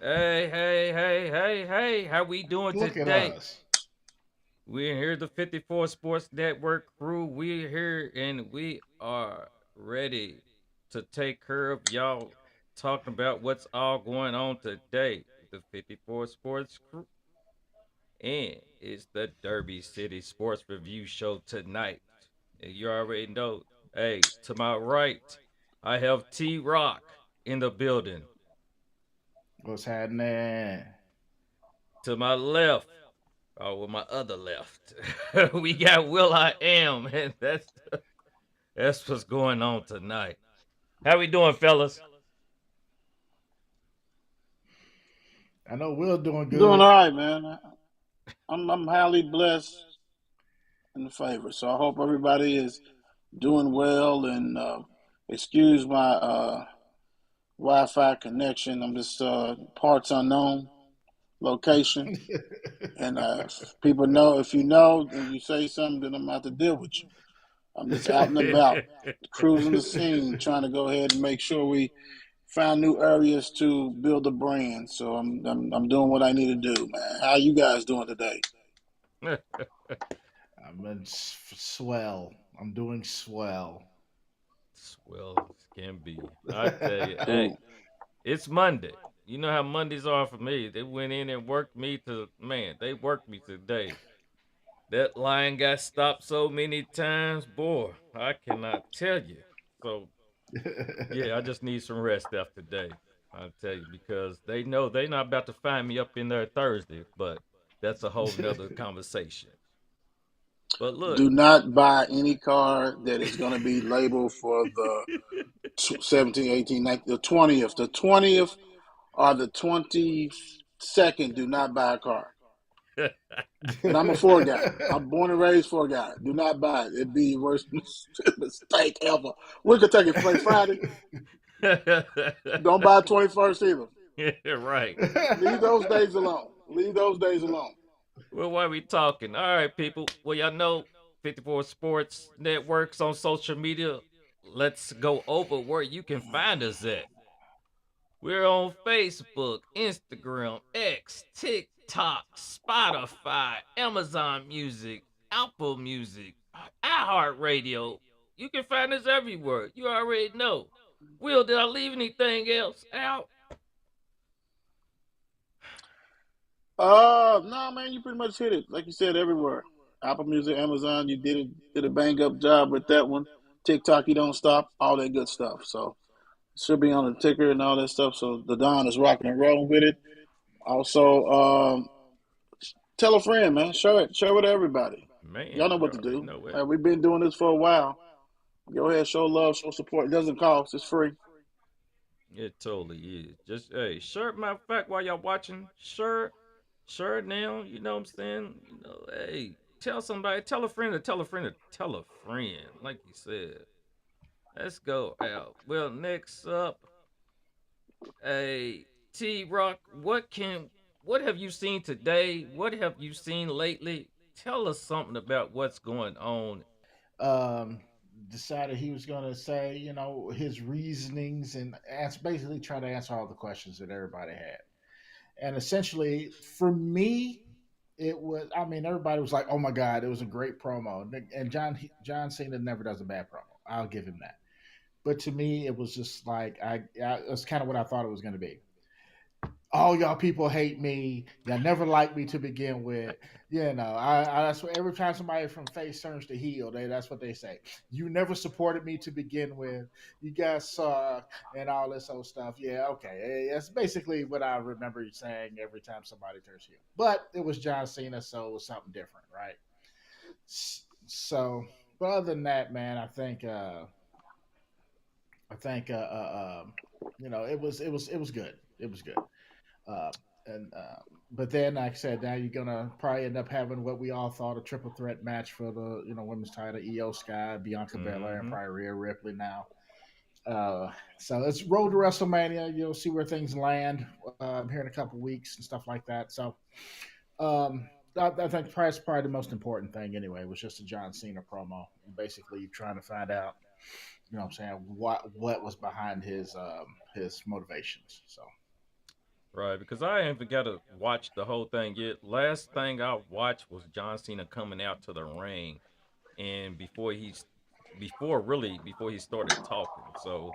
Hey. How we doing Look at today? us. We're here, the 54 Sports Network crew. We're here and we are ready to take care of y'all talking about what's all going on today. The 54 Sports crew. And it's the Derby City Sports Review Show tonight. And you already know. Hey, to my right, I have T Rock in the building. What's happening? To my left, oh, with my other left, we got Will I Am, and that's what's going on tonight. How we doing, fellas? I know Will's doing Doing good. all right, man. I'm highly blessed and favored. So I hope everybody is doing well. And excuse my Wi-Fi connection. I'm just parts unknown location. And if people know, if you know, and you say something, then I'm about to deal with you. I'm just out and about, cruising the scene, trying to go ahead and make sure we found new areas to build a brand. So I'm doing what I need to do, man. How you guys doing today? I'm in swell. I'm doing swell. Swell as can be. I tell you, hey, Cool. it's Monday. You know how Mondays are for me. They went in and worked me to man. They worked me today. That line got stopped so many times, boy. I cannot tell you. So yeah, I just need some rest after today. I'll tell you because they know they not about to find me up in there Thursday, but that's a whole nother conversation. But look, Do not buy any car that is going to be labeled for the 17, 18, 19, the 20th. The 20th or the 22nd, do not buy a car. And I'm a four guy. I'm born and raised four guy. Do not buy it. It'd be the worst mistake ever. We're Kentucky play Friday. Don't buy 21st either. right. Leave those days alone. Leave those days alone. Well, why we talking? All right, people. Well, y'all know 54 Sports Networks on social media. Let's go over where you can find us at. We're on Facebook, Instagram, X, TikTok, Spotify, Amazon Music, Apple Music, iHeartRadio. You can find us everywhere. You already know. Will, did I leave anything else out? No, man, you pretty much hit it. Like you said, everywhere. Apple Music, Amazon, you did a bang up job with that one. TikTok, you don't stop, all that good stuff. So should be on the ticker and all that stuff. So the Don is rocking and rolling with it. Also, tell a friend, man. Share with everybody. Man, Y'all know you what to already do. know it. We've been doing this for a while. Go ahead, show love, show support. It doesn't cost. It's free. It totally is. Just hey, sure. Matter of fact, while y'all watching, sure now. You know what I'm saying? You know, hey, tell somebody, tell a friend to tell a friend to tell a friend. Like you said, let's go out. Well, next up, hey, T Rock, what have you seen today? What have you seen lately? Tell us something about what's going on. um, Decided he was going to say, his reasonings and basically try to answer all the questions that everybody had. And essentially, for me, it was. I mean, everybody was like, "Oh my god, it was a great promo." And John Cena never does a bad promo. I'll give him that. But to me, it was just like it was kind of what I thought it was going to be. All y'all people hate me. Y'all never liked me to begin with. That's what every time somebody from face turns to heel, that's what they say. You never supported me to begin with. You guys suck and all this old stuff. Yeah, okay. That's basically what I remember you saying every time somebody turns heel. But it was John Cena, so it was something different, right? So, but other than that, man, it was good. It was good. Uh, and But then, like I said, now you're gonna probably end up having what we all thought a triple threat match for the women's title: Io Sky, Bianca Belair, and Mm-hmm. probably Rhea Ripley. Now, so let's roll to WrestleMania. You'll see where things land here in a couple weeks and stuff like that. So, I think probably the most important thing anyway was just a John Cena promo. Basically, trying to find out, what I'm saying, what was behind his motivations. So. Right, because I haven't got to watch the whole thing yet. Last thing I watched was John Cena coming out to the ring, and before he started talking. So,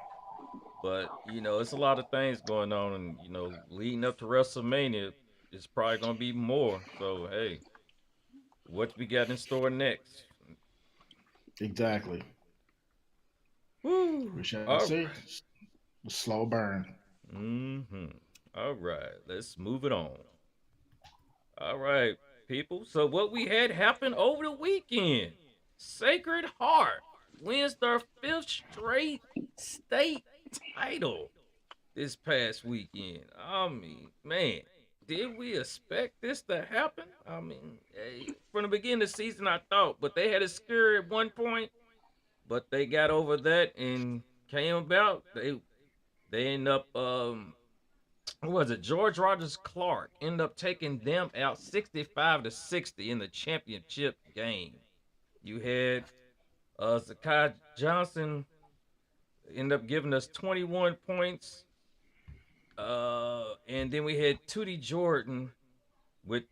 but it's a lot of things going on, and leading up to WrestleMania, it's probably gonna be more. So, hey, what we got in store next? Exactly. Woo! We shall All see. right. Slow burn. Mm-hmm. All right. Let's move it on. All right, people. So what we had happen over the weekend? Sacred Heart wins their fifth straight state title this past weekend. I mean, man, did we expect this to happen? I mean, from the beginning of the season, I thought, but they had a scare at one point, but they got over that and came about. They end up who was it? George Rogers Clark ended up taking them out 65-60 in the championship game. You had Zakai Johnson end up giving us 21 points. And then we had Tootie Jordan with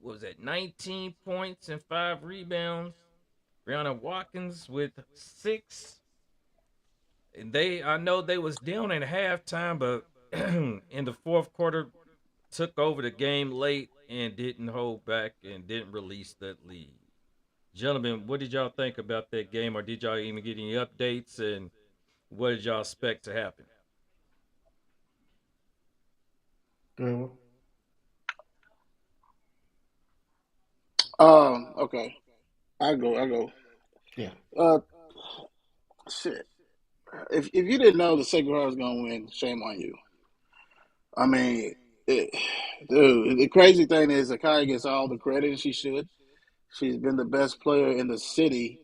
what was that, 19 points and 5 rebounds. Brianna Watkins with 6. And I know they was down at halftime, but in the fourth quarter took over the game late and didn't hold back and didn't release that lead. Gentlemen, what did y'all think about that game, or did y'all even get any updates? And what did y'all expect to happen? Good. Okay. I go. Yeah. Uh, shit. If you didn't know the Sacred Heart was gonna win, shame on you. I mean, it, dude. The crazy thing is, Akai gets all the credit she should. She's been the best player in the city,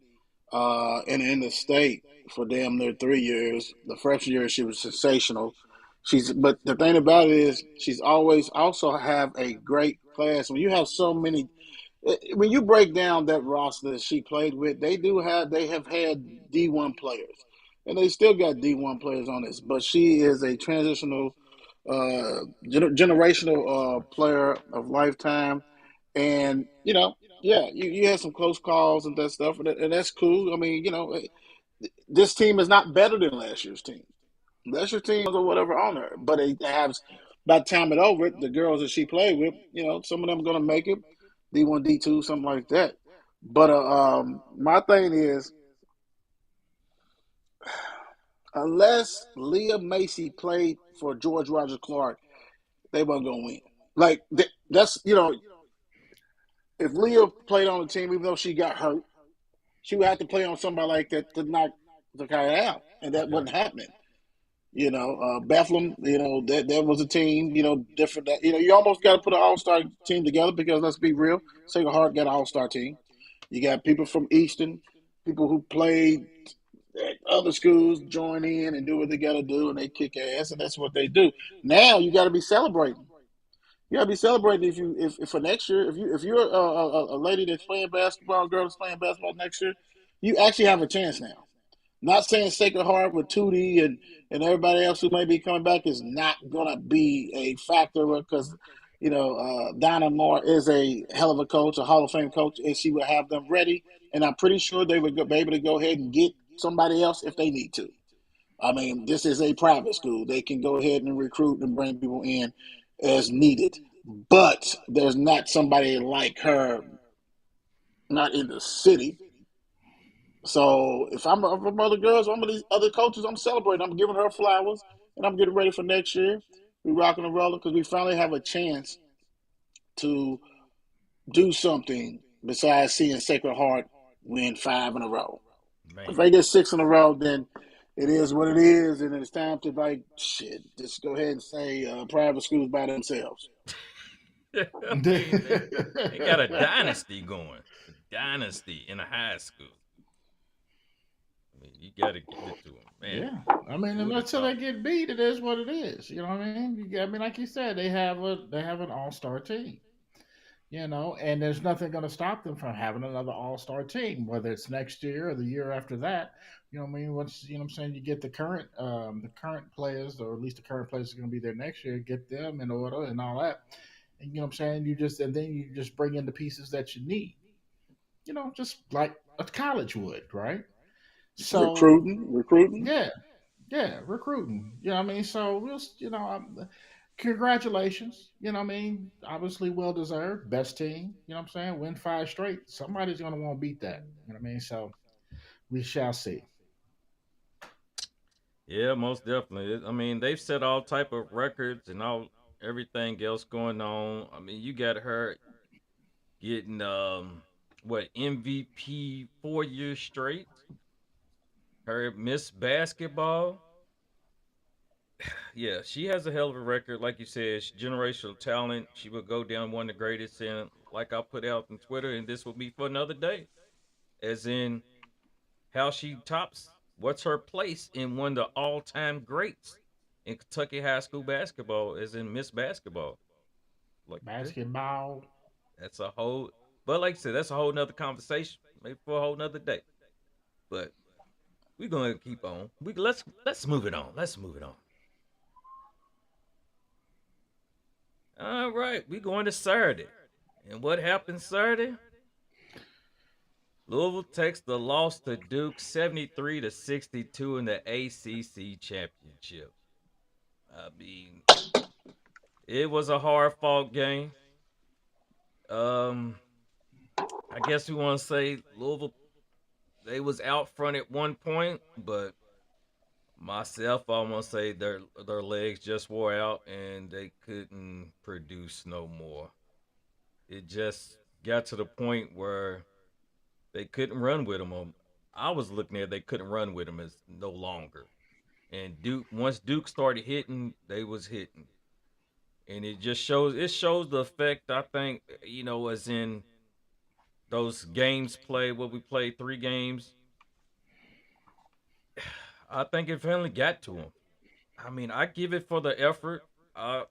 and in the state for damn near 3 years. The first year she was sensational. But the thing about it is, she's always also have a great class. When you have so many, when you break down that roster that she played with, they have had D1 players, and they still got D1 players on this. But she is a transitional, generational player of lifetime, and yeah, you had some close calls and that stuff, and that's cool. I mean, this team is not better than last year's team. Last year's team or whatever on her, but they have by the time it over, the girls that she played with, some of them going to make it D1, D2, something like that. But my thing is, unless Leah Macy played for George Rogers Clark, they weren't going to win. Like that's if Leah played on the team, even though she got hurt, she would have to play on somebody like that to knock the guy out, and that Yeah. wasn't happening. Bethlehem, that was a team, different. You almost got to put an all star team together because let's be real, Sacred Heart got an all star team. You got people from Easton, people who played at other schools join in and do what they got to do, and they kick ass, and that's what they do. Now you got to be celebrating. You gotta be celebrating if for next year. If you're a lady that's playing basketball, a girl that's playing basketball next year, you actually have a chance now. Not saying Sacred Heart with Tootie and everybody else who may be coming back is not gonna be a factor because Donna Moore is a hell of a coach, a Hall of Fame coach, and she would have them ready. And I'm pretty sure they would be able to go ahead and get somebody else if they need to. I mean, this is a private school. They can go ahead and recruit and bring people in as needed. But there's not somebody like her, not in the city. So if I'm other girls, I'm these other coaches, I'm celebrating. I'm giving her flowers, and I'm getting ready for next year. We rocking and rolling because we finally have a chance to do something besides seeing Sacred Heart win 5 in a row. If Man. they get 6 in a row, then it is what it is, and it's time to like shit. Just go ahead and say private schools by themselves. I mean, they got a dynasty going. A dynasty in a high school. I mean, you got to give it to them, man. Yeah, I mean, Who would have until they thought? get beat, it is what it is. You know what I mean? I mean, like you said, they have an all star team. And there's nothing going to stop them from having another all-star team, whether it's next year or the year after that. I mean, once I'm saying, you get the current players, or at least the current players are going to be there next year, get them in order and all that. And I'm saying, and then you just bring in the pieces that you need. Just like a college would, right? So Recruiting. yeah, yeah, recruiting. I mean, so congratulations. I mean, obviously well deserved. Best team. I'm saying, win five straight. Somebody's gonna want to beat that. I mean, so we shall see. Yeah, most definitely. I mean, they've set all type of records and all everything else going on. I mean, you got her getting what MVP 4 years straight. Her Miss Basketball. Yeah, she has a hell of a record. Like you said, she's generational talent. She will go down one of the greatest. And like I put out on Twitter, and this will be for another day, as in how she tops. What's her place in one of the all-time greats in Kentucky high school basketball, as in Miss Basketball? Like Basketball. that's a whole. But like I said, that's a whole nother conversation, maybe for a whole nother day. But we're gonna keep on. Let's move it on. Let's move it on. All right, we going to Saturday. And what happened Saturday? Louisville takes the loss to Duke 73-62 in the ACC championship. I mean, it was a hard fought game. Um, I guess we want to say Louisville, they was out front at one point, but myself, I want to say their legs just wore out and they couldn't produce no more. It just got to the point where they couldn't run with him. I was looking at it, they couldn't run with him as no longer. And Duke, once Duke started hitting, they was hitting, and it shows the effect. I think as in those games played. What we played 3 games. I think it finally got to him. I mean, I give it for the effort. Uh,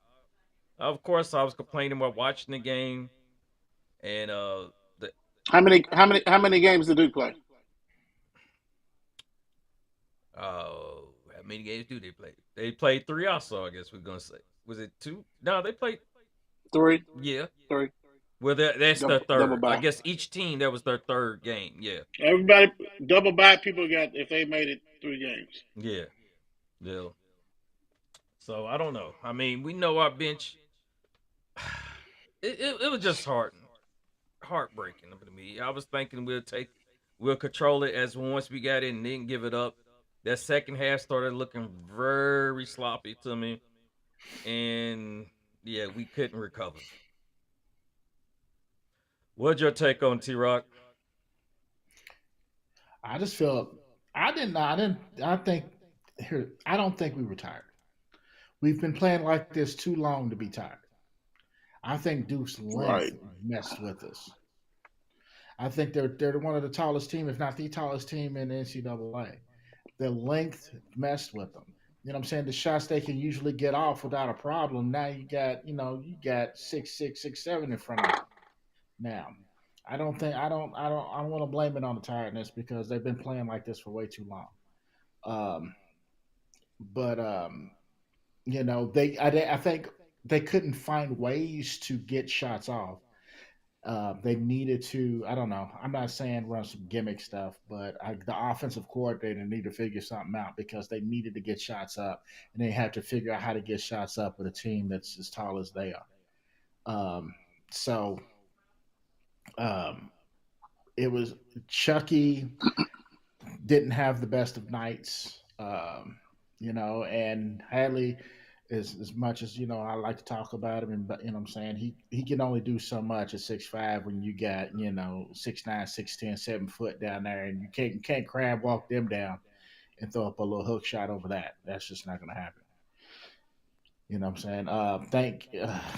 of course, I was complaining while watching the game, and the How many games did Duke play? how many games do they play? They played 3 also, I guess we're gonna say. Was it 2? No, they played. Three, Yeah. three. Well, that's their Double third. I bye. guess each team that was their third game. Yeah. Everybody double bye. People got if they made it 3 games. Yeah. Yeah. So I don't know. I mean, we know our bench. It was just heartbreaking to me. I was thinking we'll control it as once we got in and didn't give it up. That second half started looking very sloppy to me, and yeah, we couldn't recover. What's your take on T Rock? I just feel I didn't I think here I don't think we were tired. We've been playing like this too long to be tired. I think Duke's Right. length messed with us. I think they're one of the tallest team, if not the tallest team in the NCAA. The length messed with them. What I'm saying? The shots they can usually get off without a problem. Now you got 6'6", 6'7" in front of them. Now, I don't think I don't want to blame it on the tiredness because they've been playing like this for way too long. Um, but I think they couldn't find ways to get shots off. They needed to. I don't know. I'm not saying run some gimmick stuff, but the offensive coordinator need to figure something out because they needed to get shots up, and they had to figure out how to get shots up with a team that's as tall as they are. So um, it was Chucky didn't have the best of nights, and Hadley, as much as I like to talk about him, and but what I'm saying, he can only do so much at 6'5" when you got 6'9", 6'10", 7 foot down there, and you can't crab walk them down and throw up a little hook shot over that. That's just not going to happen. What I'm saying? Think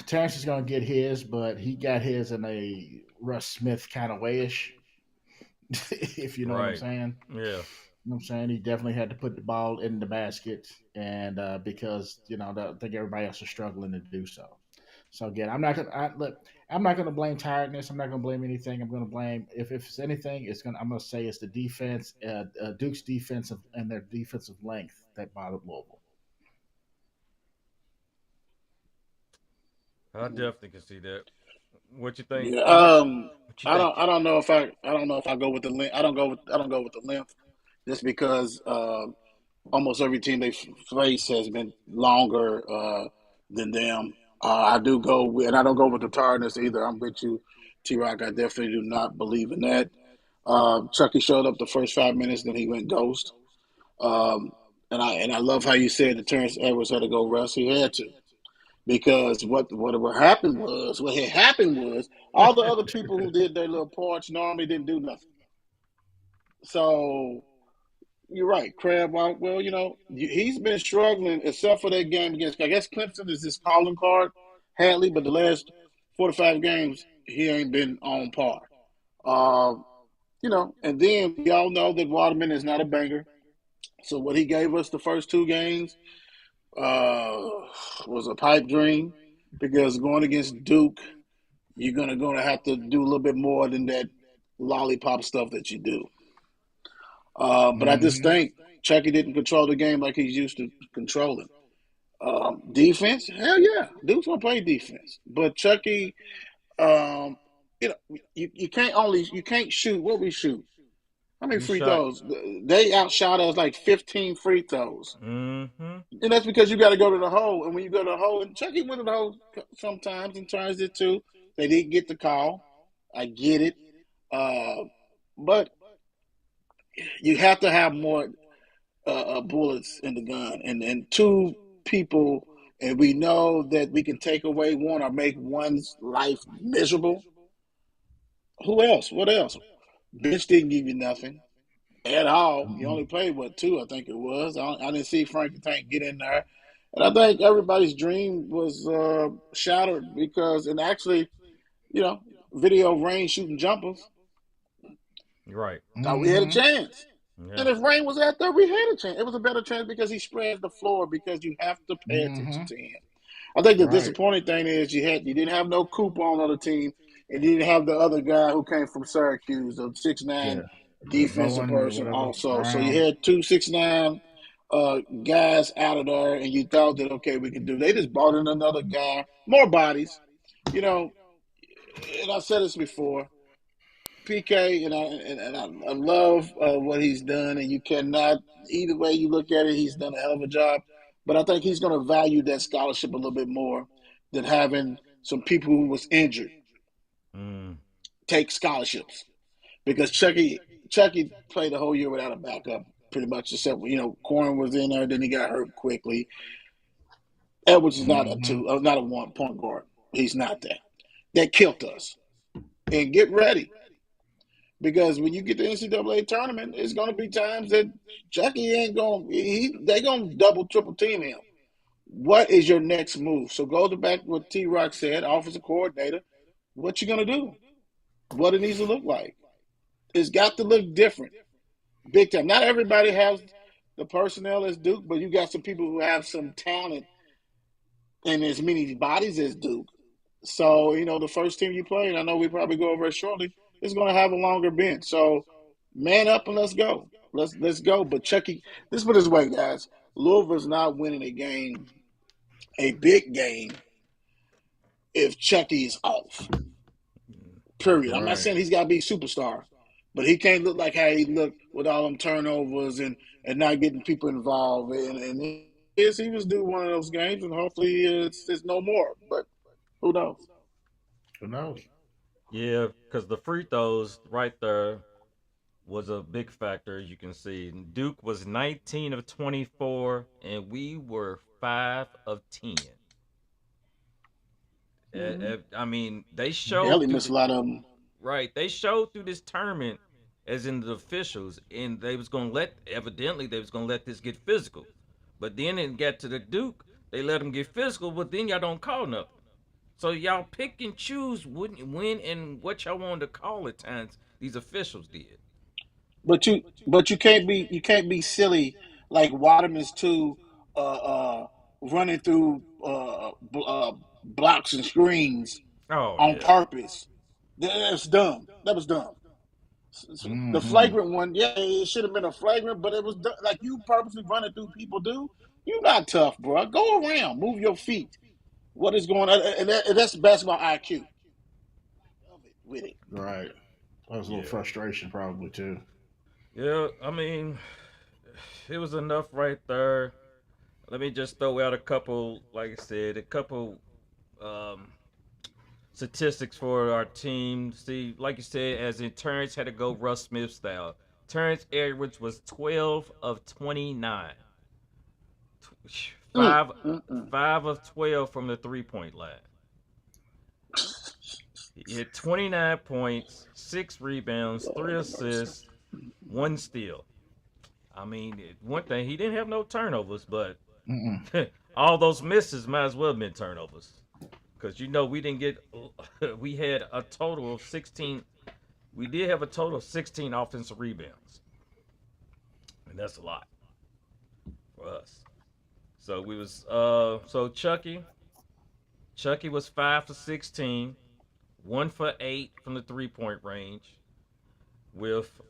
Terrence is going to get his, but he got his in a Russ Smith kind of wayish, if you know what I'm Right. saying. Yeah. I'm saying? He definitely had to put the ball in the basket, and because I think everybody else is struggling to do so. So again, I'm not gonna blame tiredness. I'm not gonna blame anything. I'm gonna blame if it's anything, I'm gonna say it's the defense, Duke's defensive and their defensive length that bothered Louisville. I definitely can see that. What you think, Yeah. Alex? What you think? I don't know if I don't know if I go with the length. I don't go with the length just because almost every team they face has been longer than them. I do go with, and I don't go with the tiredness either. I'm with you, T Rock. I definitely do not believe in that. Chucky showed up the first 5 minutes, then he went ghost. Um, and I love how you said that Terrence Edwards had to go rest. He had to because what had happened was all the other people who did their little parts normally didn't do nothing. So you're right, Crab. Well, he's been struggling except for that game against. I guess Clemson is his calling card, Hadley. But the last 4 to 5 games, he ain't been on par. Uh, and then we all know that Waterman is not a banger. So what he gave us the first 2 games uh, was a pipe dream because going against Duke, you're gonna have to do a little bit more than that lollipop stuff that you do. But I just Mm-hmm. think Chucky didn't control the game like he's used to controlling. Defense, hell yeah, Duke's gonna play defense, but Chucky, um, you can't shoot what we shoot. How many You free shot. throws? They outshot us like 15 free throws. Mm-hmm. And that's because you got to go to the hole. And when you go to the hole, and Chucky went to the hole sometimes and tries it too. They didn't get the call. I get it. Uh, but you have to have more bullets in the gun. And 2 people, and we know that we can take away one or make one's life miserable. Who else? What else? Bench didn't give you nothing at all. You Mm-hmm. only played what 2, I think it was. I didn't see Frankie Tank get in there, and I think everybody's dream was shattered because, and actually, you know, video of Rain shooting jumpers. You're right. Thought we had a Mm-hmm. chance, and Yeah. if Rain was out there, we had a chance. It was a better chance because he spreads the floor because you have to pay attention Mm-hmm. to him. I think the Right. disappointing thing is you didn't have no Cooper on the other team, and you didn't have the other guy who came from Syracuse, the 6'9" Yeah. The defensive Bowen or person whatever also. So you Brown. had 2 6'9" guys out of there, and you thought that okay we can do. They just brought in another guy, more bodies, you know. And I said this before. PK, I love what he's done, and you cannot either way you look at it, he's done a hell of a job. But I think he's going to value that scholarship a little bit more than having some people who was injured Mm. take scholarships because Chucky played the whole year without a backup, pretty much except Corn was in there, then he got hurt quickly. Edwards is not a Mm-hmm. two, not a one point guard. He's not that. That killed us. And get ready. Because when you get the NCAA tournament, it's gonna be times that Chucky ain't gonna they gonna double triple team him. What is your next move? So go to back what T Rock said, offensive coordinator. What you gonna do? What it needs to look like. It's got to look different. Big time. Not everybody has the personnel as Duke, but you got some people who have some talent and as many bodies as Duke. So, the first team you play, and I know we probably go over it shortly, is going to have a longer bench. So, man up and let's go. Let's go. But Chucky, this put this way, guys. Louisville's not winning a game, a big game, if Chucky's off. Period. I'm not Right. saying he's got to be a superstar, but he can't look like how he looked with all them turnovers and not getting people involved. And yes, he was due one of those games, and hopefully it's no more. But who knows? Who knows? Yeah, because the free throws right there was a big factor, as you can see. Duke was 19 of 24, and we were 5 of 10. Mm-hmm. I mean, they showed Haley through missed a the lot of them. right. They showed through this tournament, as in the officials, and they was gonna let. Evidently, they was gonna let this get physical, but then it got to the Duke. They let them get physical, but then y'all don't call nothing. So y'all pick and choose when and what y'all wanted to call at times. These officials did. But you can't be silly like Waterman's two uh, uh, running through blocks and screens Oh on yeah. purpose. That's dumb. That was dumb. The Mm-hmm. flagrant one, yeah, it should have been a flagrant, but it was like you purposely running through people, dude. You not tough, bro. Go around, move your feet. What is going on? And that's basketball IQ. With it. Right. That was a little Yeah. frustration, probably too. Yeah. I mean, it was enough right there. Let me just throw out a couple, like I said, a couple um, statistics for our team. See, like you said, as in Terrence had to go Russ Smith style. Terrence Edwards was 12 of 29. Mm, Five, mm, mm. 5 of 12 from the 3-point line. He had 29 points, 6 rebounds, 3 assists, 1 steal. I mean, one thing, he didn't have no turnovers, but Mm-mm. all those misses might as well have been turnovers. Because, we didn't get, we had a total of 16, we did have a total of 16 offensive rebounds. And that's a lot for us. So Chucky was 5 for 16, 1 for 8 from the 3-point range, with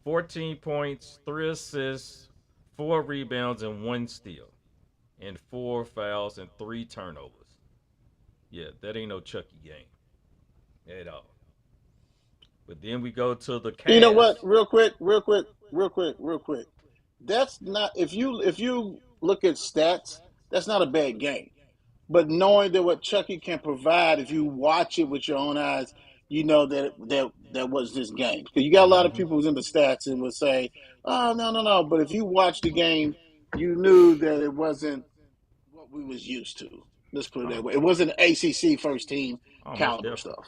14 points, 3 assists, 4 rebounds, and 1 steal, and 4 fouls and 3 turnovers. Yeah, that ain't no Chucky game at all. But then we go to the You know what? Cavs. Real quick. That's not if you look at stats, that's not a bad game. But knowing that what Chucky can provide, if you watch it with your own eyes, you know that was this game. Because you got a lot of Hmm. people who's in the stats and would say, "Oh no." But if you watch the game, you knew that it wasn't what we was used to. Let's put it that Oh, way. It wasn't ACC first team almost caliber definitely. stuff.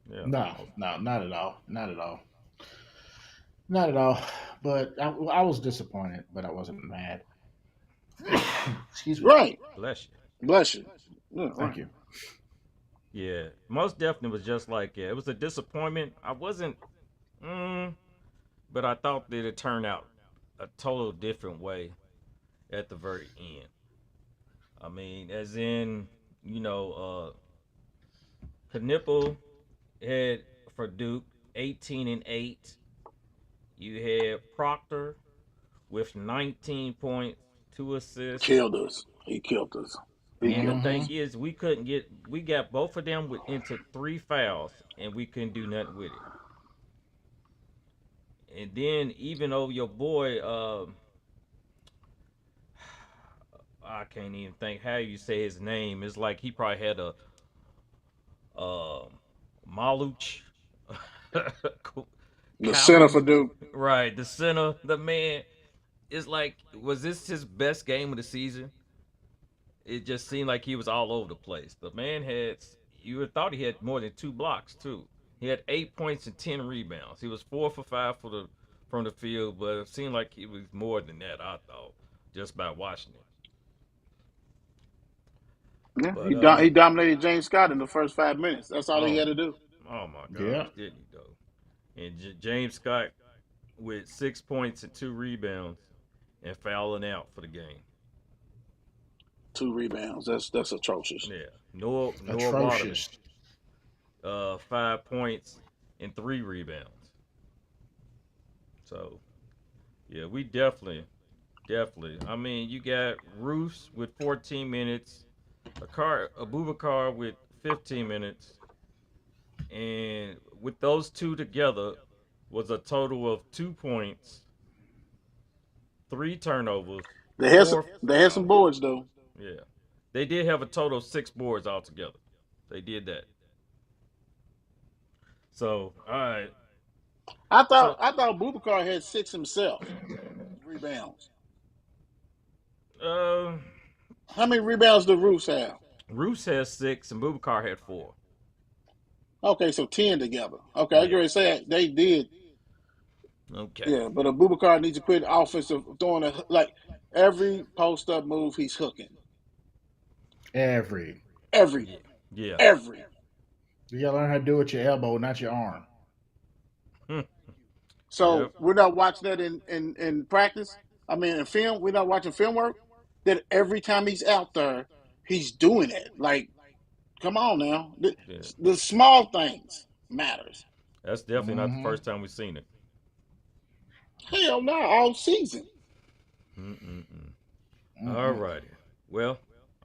Yeah, No, almost. no, not at all. Not at all. Not at all. But I was disappointed, but I wasn't mad. Excuse me. Right. Bless you. Bless you. Yeah, Thank right. you. Yeah, most definitely was just like, yeah, it was a disappointment. I wasn't, mm, but I thought that it turned out a total different way at the very end. I mean, as in, Knipple had for Duke 18-8. You had Proctor with 19 points, 2 assists. Killed us. He killed us. He And the killed Mm-hmm. thing us. is, we got both of them into 3 fouls, and we couldn't do nothing with it. And then even though your boy, I can't even think how you say his name. It's like he probably had a uh, Maluch, The center for Collins, Duke. right? The center, the man. It's like, was this his best game of the season? It just seemed like he was all over the place. The man had, you would thought he had more than 2 blocks too. He had 8 points and 10 rebounds. He was 4 for 5 from the field, but it seemed like he was more than that. I thought just by watching it. Yeah, But he dominated James Scott in the first 5 minutes. That's all he oh had to do. oh my Yeah. gosh, didn't he though? And James Scott with 6 points and 2 rebounds and fouling out for the game. 2 rebounds. That's atrocious. Yeah, Noah Waterman, Atrocious. 5 points and 3 rebounds. So yeah, we definitely. I mean, you got Roos with 14 minutes, Abubakar with 15 minutes, and with those two together was a total of 2 points, 3 turnovers, four They had some fouls. boards though. Yeah, they did have a total of 6 boards altogether. They did that. So all right. So I thought Bubakar had 6 himself. Rebounds. uh, How many rebounds did Roos have? Roos has 6 and Bubakar had 4. Okay, so 10 together. Okay, I Yeah. agree to say they did. Okay. Yeah, but Abubakar needs to quit offensive throwing like every post up move he's hooking. Every. Every Yeah. Yeah. every. You gotta learn how to do it with your elbow, not your arm. So Yep. we're not watching that in practice. I mean, in film, we're not watching film work. That every time he's out there, he's doing it. Like, come on now. The, Yeah, the small things matters. that's definitely not the Mm-hmm. first time we've seen it. Hell no, all season. Mm-mm-mm. All Mm-mm. righty. Well,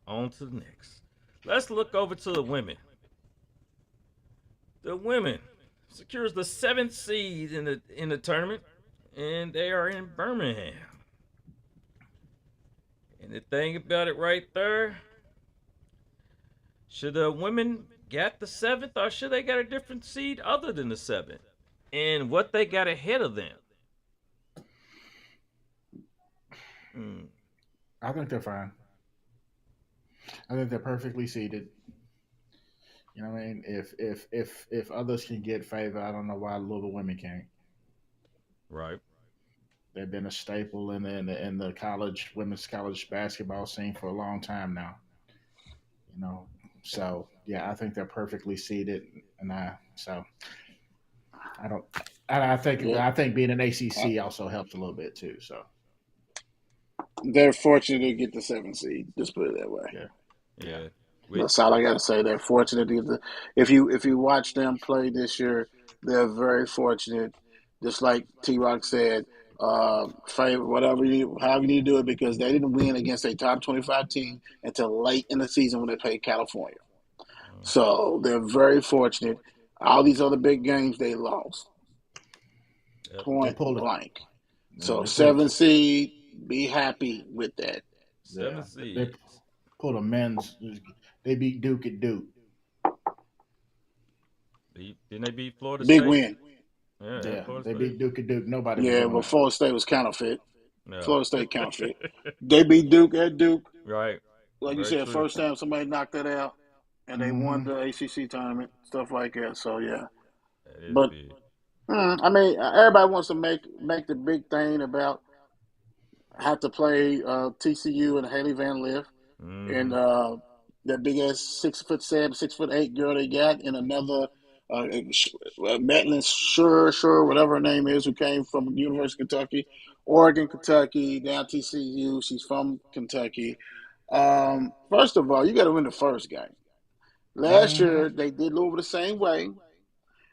on to the next. Let's look over to the women. The women secures the seventh seed in the tournament, and they are in Birmingham. And the thing about it right there, should the women get the seventh, or should they get a different seed other than the seventh? And what they got ahead of them? Mm, I think they're fine. I think they're perfectly seated. You know what I mean? If others can get favor, I don't know why little women can't. right. They've been a staple in the college women's college basketball scene for a long time now. You know, so yeah, I think they're perfectly seated, and I don't. Yeah, I think being an I, ACC also helps a little bit too. So they're fortunate to get the 7th seed. Just put it that way. yeah, yeah. Yeah. We, That's all I gotta say. They're fortunate to get the. If you watch them play this year, they're very fortunate. Just like T Rock said, favor whatever you however you need to do it because they didn't win against a top 25 team until late in the season when they played California. uh, So they're very fortunate. All these other big games they lost. yep. They Point pulled it. blank. So They pulled. 7 seed, be happy with that. Seven Yeah, they seeds. pulled a men's. They beat Duke at Duke. Didn't they beat Florida Big State? win. Yeah, Yeah, Florida they State. beat Duke at Duke. Nobody was Yeah, doing but that. Florida State was counterfeit. No. Florida State counterfeit. They beat Duke at Duke. Right. Like you Very said, true. first time somebody knocked that out, and they won Hmm. the ACC tournament, stuff like that. So yeah, That is but big. I mean, everybody wants to make the big thing about have to play TCU and Haley Van Lith and Mm-hmm. that big ass 6'7", 6'8" girl they got, and another Madeline sure whatever her name is, who came from University of Kentucky, Oregon, Kentucky, down TCU. She's from Kentucky. First of all, you got to win the first game. Last Hmm. year they did Louisville the same way.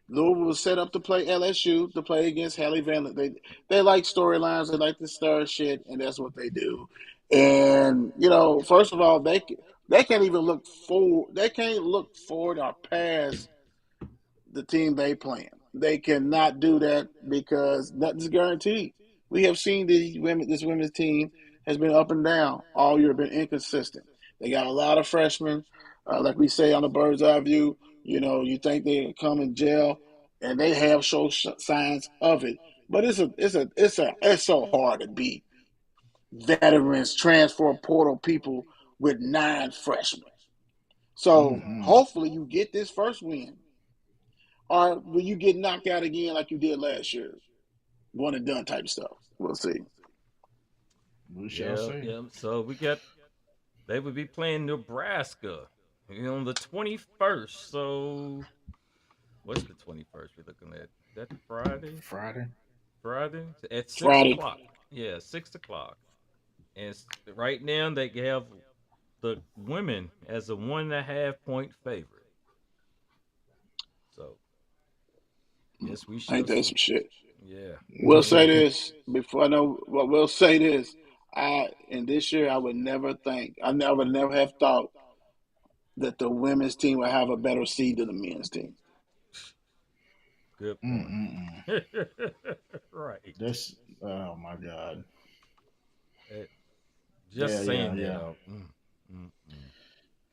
Louisville was set up to play LSU to play against Halle Van. They like storylines. They like to stir shit, and that's what they do. And first of all, they can't even look forward. They can't look forward or past the team they playing. They cannot do that because nothing's guaranteed. We have seen this women's team has been up and down all year, been inconsistent. They got a lot of freshmen, like we say on the bird's eye view. You think they come and gel, and they have show signs of it. But it's so hard to beat veterans, transfer portal people with 9 freshmen. So Hmm. hopefully you get this first win, or will you get knocked out again like you did last year? One and done type stuff. We'll see. We shall Yeah, see. yeah. So they would be playing Nebraska on the 21st. So what's the 21st we're looking at? That Friday? Friday. Friday? At 6 Friday. o'clock. Yeah, 6 o'clock. And right now they have the women as a 1.5 point favorite. So yes, we shall Ain't that see. some shit? Yeah. We'll That's say it. this before I know. Well, we'll say this. In this year, I would never think. I would never have thought that the women's team would have a better seed than the men's team. Good point. Mm-mm-mm. Right. This. Oh my God. Eh, Yeah, Just yeah, saying that yeah. out. Mm.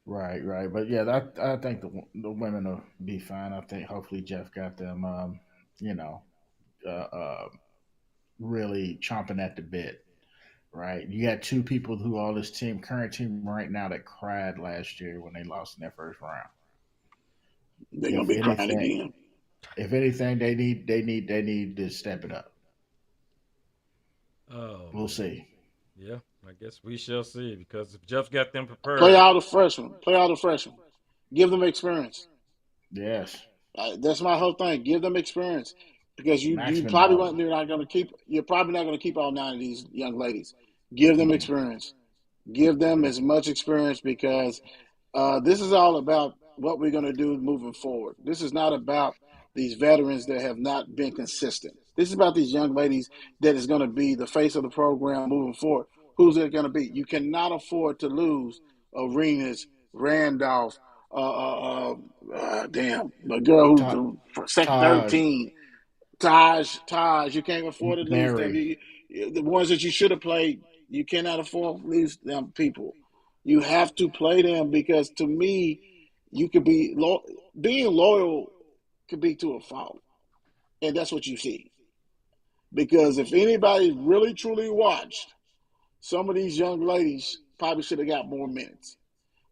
Right, right. But yeah, I think the women will be fine. I think hopefully Jeff got them. You know, uh, uh, really chomping at the bit. Right. You got two people who are this current team right now that cried last year when they lost in their first round. They're gonna If be crying anything, again. they need to step it up. Oh We'll man. see. Yeah, I guess we shall see because if Jeff got them Play prepared. all the freshmen. Play all the freshmen. Give them experience. Yes, That's my whole thing. Give them experience because you Maxman probably balling. won't. You're not going to keep. You're probably not going to keep all 9 of these young ladies. Give them Mm-mm. experience. Give them as much experience because this is all about what we're going to do moving forward. This is not about these veterans that have not been consistent. This is about these young ladies that is going to be the face of the program moving forward. Who's it going to be? You cannot afford to lose Arenas, Randolph, damn, the girl Ta- who's second Taj, 13, Taj. You can't afford to lose them. Mary. The ones that you should have played, you cannot afford to lose them people. You have to play them because to me, you could be being loyal could be to a fault, and that's what you see. Because if anybody really truly watched, some of these young ladies probably should have got more minutes.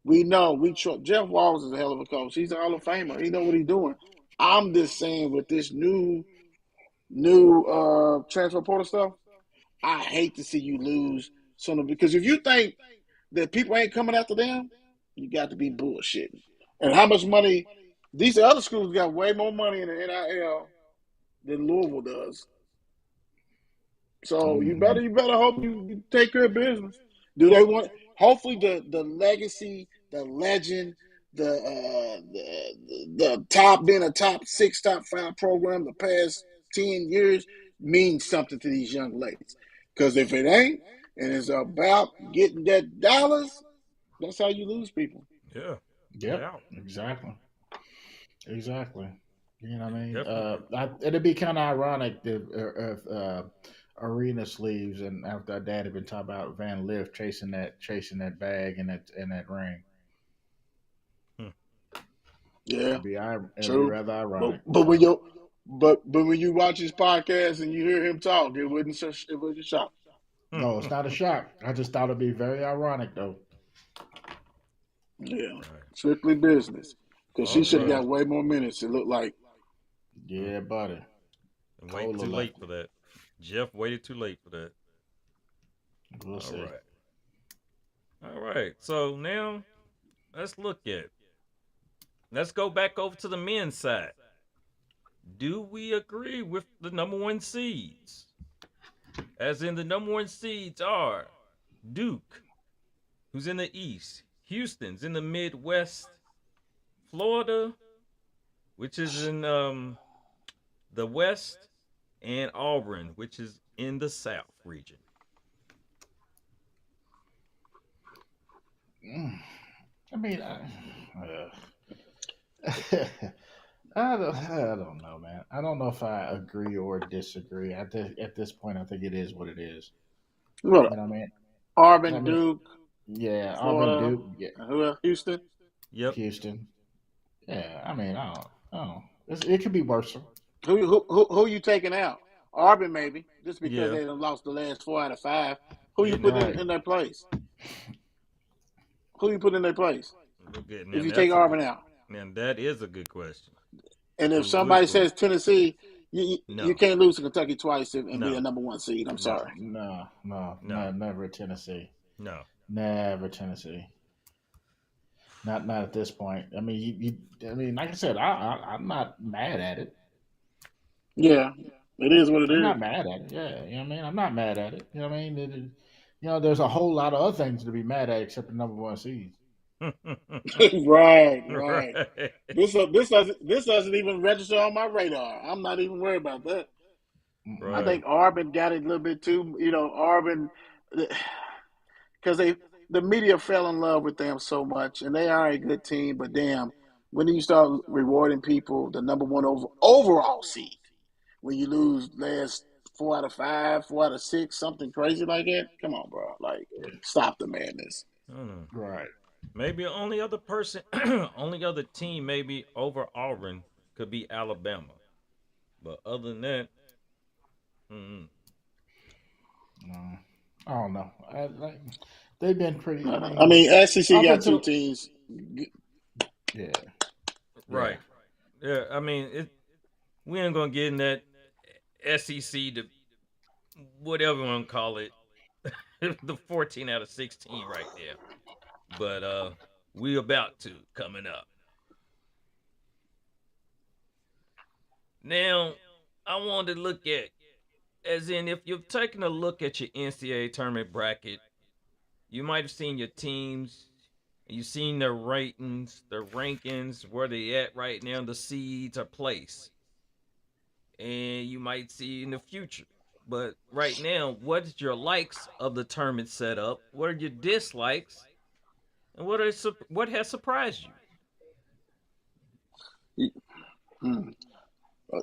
We know we trust Jeff Walls is a hell of a coach. He's a Hall of Famer. He know what he's doing. I'm just saying with this new transfer portal stuff, I hate to see you lose some because if you think that people ain't coming after them, you got to be bullshitting. And how much money these other schools got way more money in the NIL than Louisville does. So Mhm. you better hope you take care of business. Do they want? Hopefully, the legacy, the legend, the top being a top six, top five program the past 10 years means something to these young ladies. Because if it ain't, and it's about getting that dollars, that's how you lose people. Yeah, no Yep, doubt. exactly. Exactly. You know what I mean? Definitely. It'd be kind of ironic if Arena sleeves and after our dad had been talking about Van Lift chasing that bag and that ring. Hmm. Yeah, It'd be true. rather But ironic. but when So you but when you watch his podcast and you hear him talk, it wouldn't shock. no, it's not a shock. I just thought it'd be very ironic though. Yeah, Right. strictly business. Because she All should have right. Yeah, got way more minutes. It looked like. Hmm. yeah, buddy. And waiting Cola too late left. for that. Jeff waited too late for that. We'll All see. right. All right. So now let's look at. Let's go back over to the men's side. Do we agree with the number one seeds? As in the number one seeds are Duke, who's in the East, Houston's in the Midwest, Florida, which is in the West, and Auburn, which is in the South region. Mm. I mean, I don't know, man. I don't know if I agree or disagree. At this point, I think it is what it is. What? You know what I mean? I Auburn, mean, Duke, yeah, Auburn, Florida, Duke, yeah, and who else? Houston. Yep. Houston. Yeah, I mean, I don't. It could be worse. Who you taking out? Auburn, maybe, just because Yeah. they done lost the last 4 out of 5. Who you Yeah. Now, putting Right. in their place? Who you putting in their place look at if now. you take That's a good. Auburn out? Now that is a good question. And if Who would somebody you? says Tennessee, you No. can't lose to Kentucky twice and be the No. number one seed. I'm No. sorry. No, no, No. no, never Tennessee. No. Never Tennessee. Not at this point. I mean, I mean, like I said, I'm not mad at it. Yeah, it is what it I'm is. not mad at it. Yeah, you know what I mean. I'm not mad at it. You know what I mean. There's a whole lot of other things to be mad at except the number one seed. Right, right. Right. This doesn't even register on my radar. I'm not even worried about that. I Mm-mm. Right. think Auburn got it a little bit too. Auburn, because the media fell in love with them so much, and they are a good team. But damn, when do you start rewarding people the number one overall seed when you lose last 4 out of 5, 4 out of 6, something crazy like that? Come on, bro. Like, stop the madness. I don't know. Right. Maybe only other person, only other team, maybe over Auburn could be Alabama. But other than that, mm-mm. No, I don't know. They've been pretty. I I mean, mean, SEC up got two until teams. yeah, yeah, Right. Yeah. I mean, we ain't gonna get in that SEC to whatever you want to call it, the 14 out of 16 right there. But we about to coming up now. I wanted to look at, as in, if you're taking a look at your NCAA tournament bracket, you might have seen your teams, you've seen their ratings, their rankings, where they at right now, the seeds are placed, and you might see in the future. But right now, what's your likes of the tournament setup? What are your dislikes? And what has surprised you? Mm.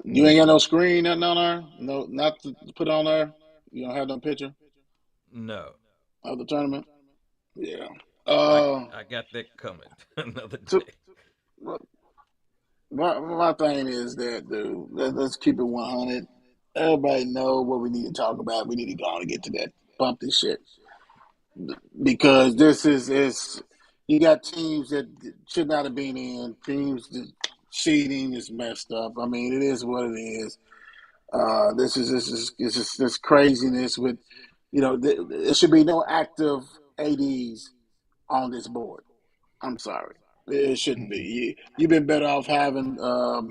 You ain't got no screen, nothing on there? No, not to put on there? You don't have no picture No, of the tournament? Yeah. I Uh, I got that coming another to, day. my thing is that, dude, let's keep it 100. Everybody know what we need to talk about. We need to go on and get to that, bump this shit. Because this is you got teams that should not have been in, teams that cheating is messed up. I mean, it is what it is. This craziness with, there should be no active ADs on this board. I'm sorry, it shouldn't be. You've been better off having, uh,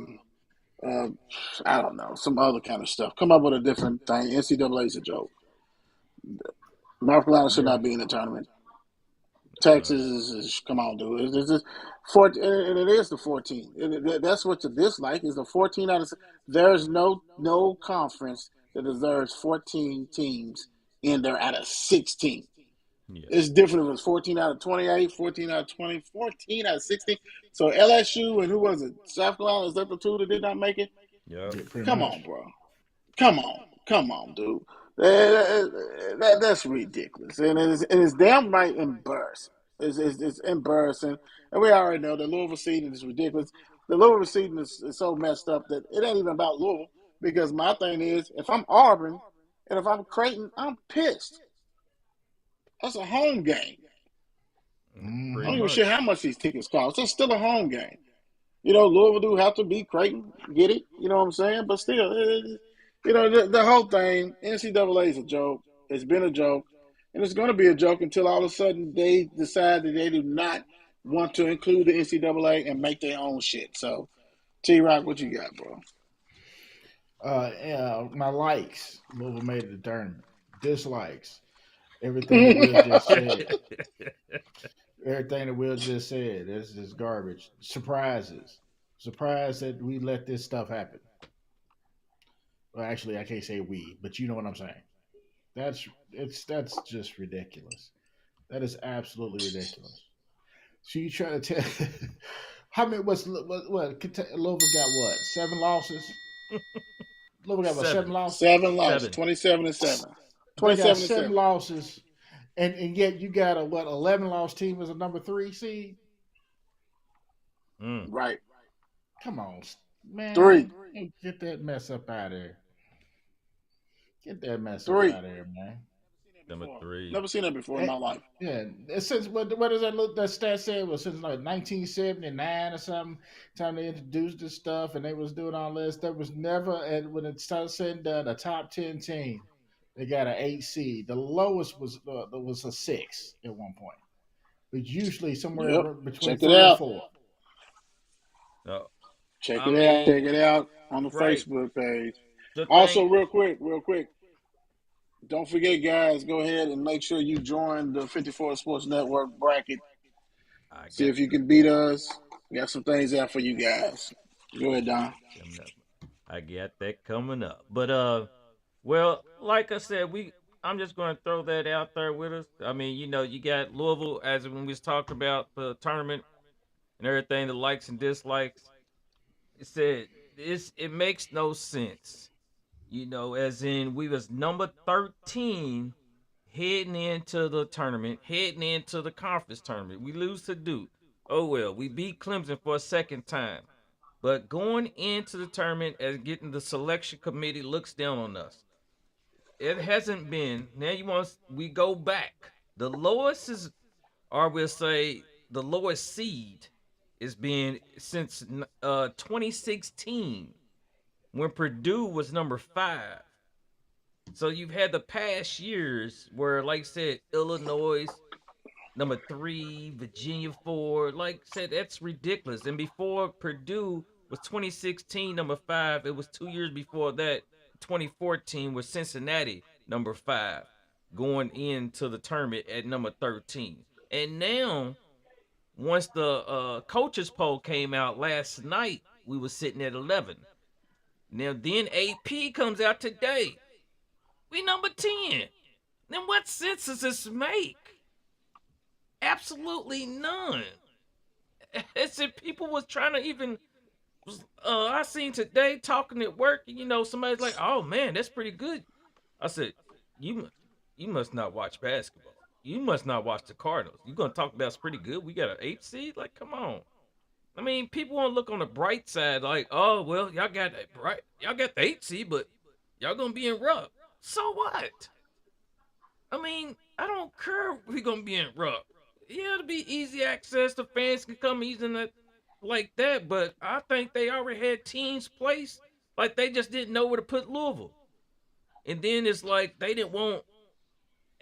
I don't know, some other kind of stuff. Come up with a different thing. NCAA is a joke. North Carolina should You're not right. be in the tournament. Uh, Texas is come on, dude. It's just 14, and it is the 14. That's what you dislike is the 14 out of. There's no conference that deserves 14 teams in there out of 16. yeah, It's different if it's 14 out of 28, 14 out of 20, 14 out of 16. So LSU and who was it? South Carolina, is that the two that did not make it? yep. Yeah, pretty Come on, much. bro. Come on, dude. That's ridiculous, and it's damn right embarrassing. It's embarrassing, and we already know the Louisville seeding is ridiculous. The Louisville seeding is so messed up that it ain't even about Louisville. Because my thing is, if I'm Auburn and if I'm Creighton, I'm pissed. That's a home game. I Pretty don't Hmm. give a shit much. how much these tickets cost. It's still a home game. Louisville do have to beat Creighton, get it. You know what I'm saying? But still, the whole thing, NCAA is a joke. It's been a joke, and it's going to be a joke until all of a sudden they decide that they do not want to include the NCAA and make their own shit. So, T Rock, what you got, bro? Yeah, my likes. Louisville made the tournament. Dislikes. Everything that Will just said. Everything that Will just said. This is garbage. Surprises. Surprised that we let this stuff happen. Well, actually, I can't say we, but you know what I'm saying. That's just ridiculous. That is absolutely ridiculous. So you try to tell how many? Louisville got what? 7 losses. Louisville got what? Seven Seven, losses. 7 losses, 7. 27-7. They got 27-7. 7 losses, and yet you got a what? 11 loss team as a number 3 seed. Mm. Right. Come on, 3. man. Get that mess up out of here. Get that mess up 3. out of here, man. Number Before. 3. Never seen that before in Eh, my life. yeah, since what does that look? That stat said was since like 1979 or something. Time they introduced this stuff and they was doing all this. There was never, and when it started saying the top 10 team, they got an 8 seed. The lowest was a 6 at one point, but usually somewhere Yep. between Check it three and out. four. No, Check I it out. mean, Check it out on the right. Facebook page. The Also, thing, real quick, don't forget, guys, go ahead and make sure you join the 54 Sports Network bracket. I See got if you can beat us. We got some things out for you guys. Go ahead, Don. coming up. I got that coming up. But well, like I said, I'm just going to throw that out there with us. I mean, you got Louisville as when we was talking about the tournament and everything, the likes and dislikes. It said it makes no sense. As in we was number 13 heading into the tournament, heading into the conference tournament. We lose to Duke. Oh well, we beat Clemson for a second time. But going into the tournament and getting the selection committee looks down on us. It hasn't been. Now we go back. The lowest is, or we'll say the lowest seed is being since 2016 when Purdue was number 5. So you've had the past years where, like I said, Illinois number 3, Virginia 4. Like I said, that's ridiculous. And before Purdue was 2016 number 5, it was 2 years before that, 2014 was Cincinnati number 5. going into the tournament at number 13. And now, once the coaches poll came out last night, we were sitting at 11. Now then AP comes out today. We number 10. Then what sense does this make? Absolutely none. As if people was trying to even I seen today talking at work, somebody's like, "Oh man, that's pretty good." I said, "You must not watch basketball. You must not watch the Cardinals. You gonna talk about it's pretty good? We got an 8 seed? Like, come on." I mean, people want to look on the bright side, like, "Oh well, y'all got the 8 seed, but y'all gonna be in rough. So what? I mean, I don't care if we gonna be in rough. Yeah, it'll be easy access. The fans can come easy like that, but I think they already had teams placed. Like they just didn't know where to put Louisville. And then it's like they didn't want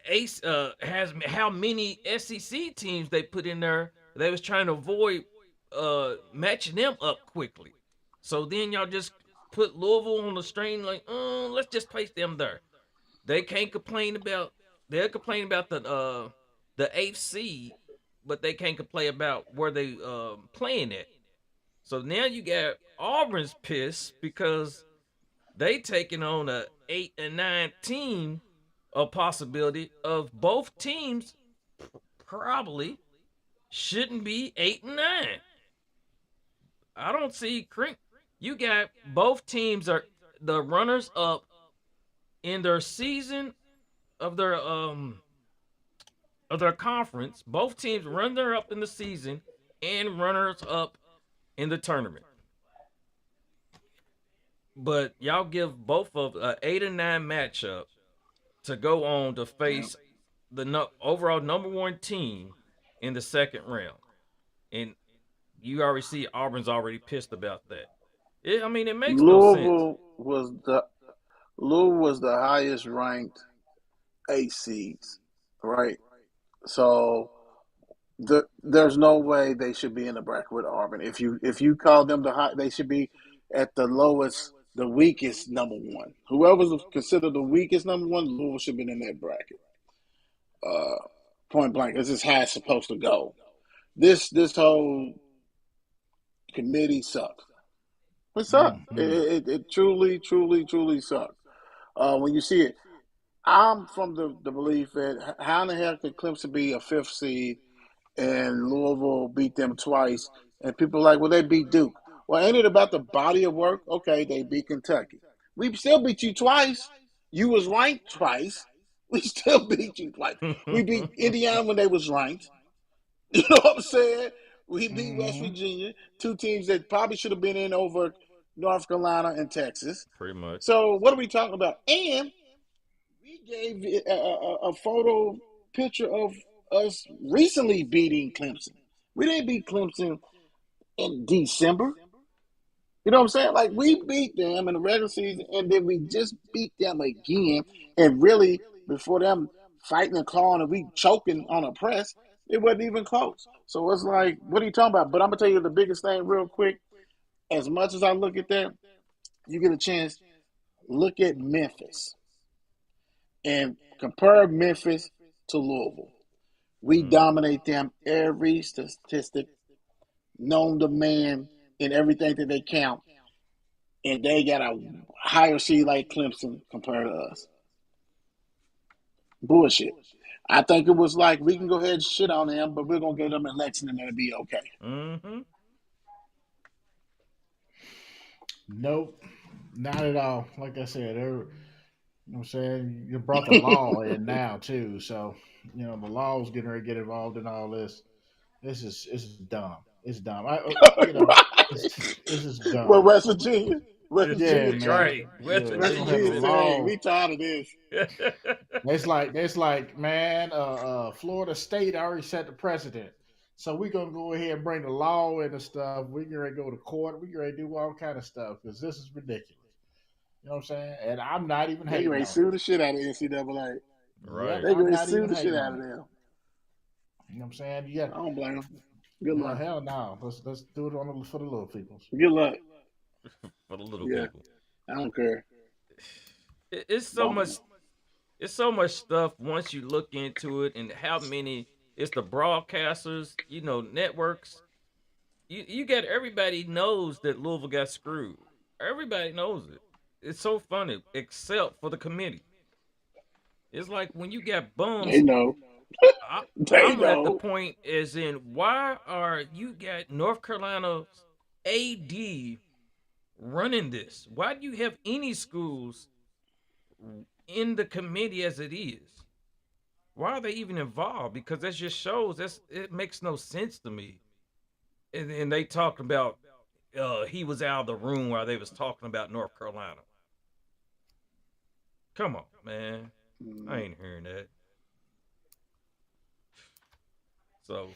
Ace has how many SEC teams they put in there. They was trying to avoid matching them up quickly. So then y'all just put Louisville on the string like, let's just place them there. They can't complain about they'll complain about the eighth seed, but they can't complain about where they playing at. So now you got Auburn's pissed because they taking on a 8 and 9 team, a possibility of both teams probably shouldn't be 8 and 9. I don't see Crink. You got both teams are the runners up in their season of their conference. Both teams runner up in the season and runners up in the tournament. But y'all give both of a 8 and 9 matchup to go on to Yeah. face the overall number one team in the second round, and you already see Auburn's already pissed about that. I mean, it makes no sense. Louisville was the Louisville was the highest ranked 8 seeds, right? So there's no way they should be in the bracket with Auburn. If you call them the high, they should be at the lowest, the weakest number one. Whoever's considered the weakest number one, Louisville should be in that bracket. Uh, Point blank, this is how it's supposed to go. This whole committee sucks. It sucked. Hmm. It truly, truly, truly sucked. When you see it, I'm from the belief that how in the hell could Clemson be a fifth seed and Louisville beat them twice? And people are like, well, they beat Duke. Well, ain't it about the body of work? Okay, they beat Kentucky. We still beat you twice. You was ranked twice. We still beat you twice. We beat Indiana when they was ranked. You know what I'm saying? We beat West Hmm. Virginia, two teams that probably should have been in over North Carolina and Texas. Pretty much. So what are we talking about? And we gave a photo picture of us recently beating Clemson. We didn't beat Clemson in December. You know what I'm saying? Like we beat them in the regular season, and then we just beat them again. And really, before them fighting and clawing and we choking on a press, it wasn't even close. So it's like, what are you talking about? But I'm gonna tell you the biggest thing real quick. As much as I look at that, you get a chance, look at Memphis and compare Memphis to Louisville. We Mm. dominate them every statistic known to man in everything that they count, and they got a higher seed like Clemson compared to us. Bullshit. I think it was like we can go ahead and shit on them, but we're gonna get them in Lexington and it'll be okay. Mm-hmm. Nope, not at all. Like I said, you know what I'm saying? You brought the law in now too, so the law's getting ready to get involved in all this. This is dumb. It's dumb. This is Well, dumb. West Virginia, West Yeah, Virginia, That's man. right. West Yeah, West they're gonna Virginia have a Virginia said, said, "Hey, law. we tired of this." It's like man, Florida State already set the precedent. So we're gonna go ahead and bring the law in and stuff. We're gonna go to court. We're gonna do all kind of stuff because this is ridiculous. You know what I'm saying? And I'm not even They hating ready to on it. sue the shit out of NCAA. Yep, right. They I'm ready to not sue even the shit hating out on of it. them. You know what I'm saying? Yeah. I don't blame them. Good No, luck. hell no. Let's do it for the little peoples. Good luck. For the little Yeah, people. I don't care. It's so much Baltimore. It's so much stuff once you look into it, and how many it's the broadcasters, networks. You got everybody knows that Louisville got screwed. Everybody knows it. It's so funny, except for the committee. It's like when you got They bums. know. I, They I'm at the know. point as in why are you got North Carolina's AD running this? Why do you have any schools in the committee as it is? Why are they even involved? Because that just shows it makes no sense to me. And they talked about he was out of the room while they was talking about North Carolina. Come on, man. I Mm. ain't hearing that. So,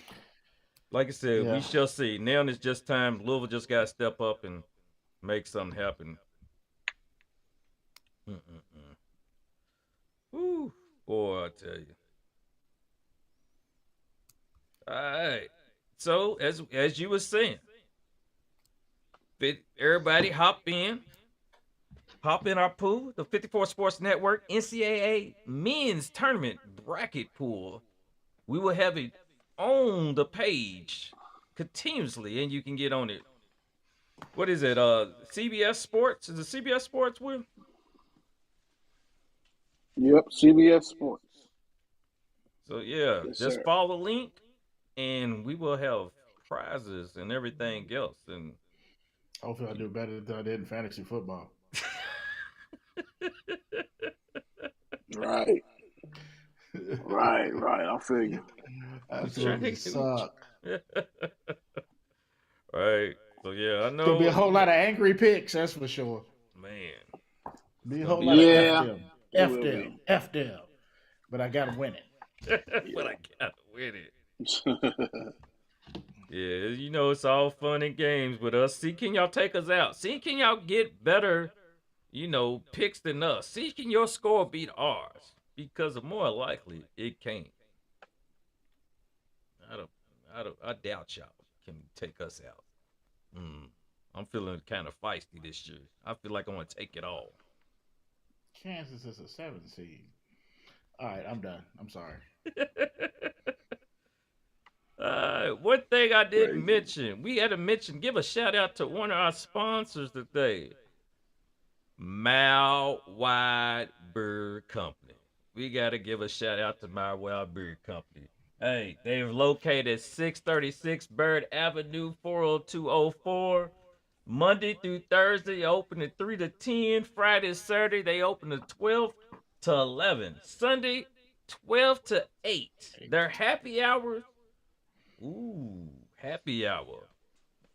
like I said, we Yeah. shall see. Now it's just time. Louisville just got to step up and make something happen. Mm-mm-mm. Woo, boy, I tell you. All right. So as you were saying, everybody hop in our pool, the 54 Sports Network NCAA Men's Tournament Bracket Pool. We will have it on the page continuously, and you can get on it. What is it? CBS Sports? Is it CBS Sports, Will? Yep, CBS Sports. So yeah, Yes, just sir. follow the link, and we will have prizes and everything else. And Hopefully, I do better than I did in fantasy football. Right, right. I feel you. we Absolutely try. suck. Right. So yeah, I It's gonna be know. a whole lot of angry picks, that's for sure. Man, it's Be a gonna whole be lot of fun. F Yeah, them, it F will them, be. F them. But I gotta win it. But I Yeah. gotta win it. Yeah, it's all fun and games with us. See, can y'all take us out? See, can y'all get better, picks than us? See, can your score beat ours? Because more likely it can't. I don't, I doubt y'all can take us out. Mm, I'm feeling kind of feisty this year. I feel like I want to take it all. Kansas is a 7 seed. All right, I'm done. I'm sorry. One thing I didn't Crazy. mention, we had to mention, give a shout out to one of our sponsors today, Mal Wide Bird Company. We got to give a shout out to Mal Wide Bird Company. Hey, they're located at 636 Bird Avenue, 40204. Monday through Thursday, open at 3 to 10. Friday, Saturday, they open at 12 to 11. Sunday, 12 to 8. Their happy hours, ooh, happy hour.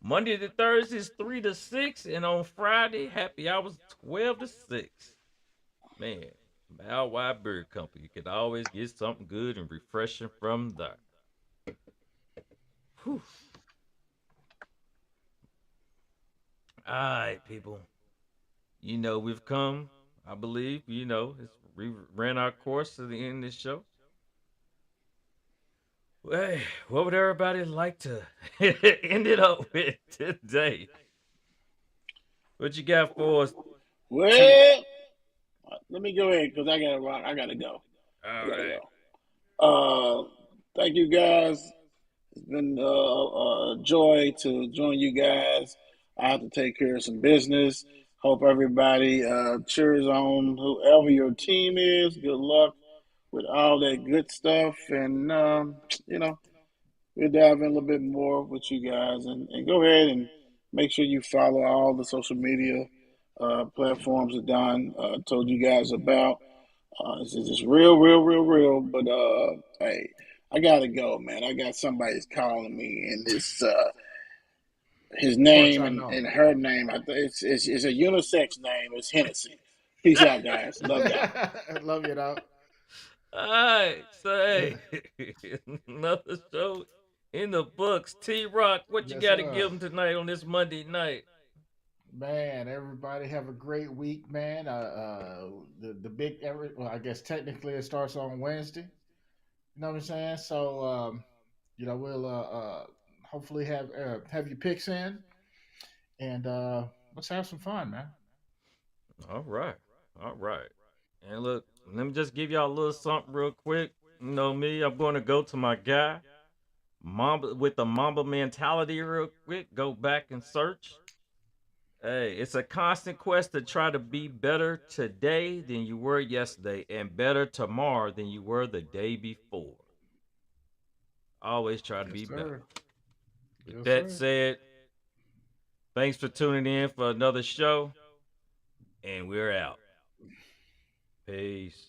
Monday to Thursday is 3 to 6. And on Friday, happy hours 12 to 6. Man, Mal White Bird Company. You can always get something good and refreshing from there. Whew. All right, people. We've come, I believe, we ran our course to the end of this show. Hey, what would everybody like to end it up with today? What you got for us, T? Well, let me go ahead because I gotta rock. I gotta go. I All gotta right. go. Thank you guys. It's been a joy to join you guys. I have to take care of some business. Hope everybody cheers on whoever your team is. Good luck with all that good stuff. And, we'll dive in a little bit more with you guys. And go ahead and make sure you follow all the social media platforms that Don told you guys about. This is just real. But hey, I gotta go, man. I got somebody's calling me, and it's his Of course, name I and know. her name. It's a unisex name. It's Hennessy. Peace out, guys. Love y'all. Love you, though. All right. So, hey, another show in the books. T Rock, what you Yes, got to sir. give them tonight on this Monday night? Man, everybody have a great week, man. The big, well, I guess technically it starts on Wednesday. You know what I'm saying? So, we'll hopefully have your picks in, and let's have some fun, man. All right. All right. And look, let me just give y'all a little something real quick. You know me, I'm going to go to my guy, Mamba, with the Mamba mentality real quick. Go back and search. Hey, it's a constant quest to try to be better today than you were yesterday and better tomorrow than you were the day before. Always try to Yes, be better. sir. With Yes, that sir. said, thanks for tuning in for another show, and we're out. Peace.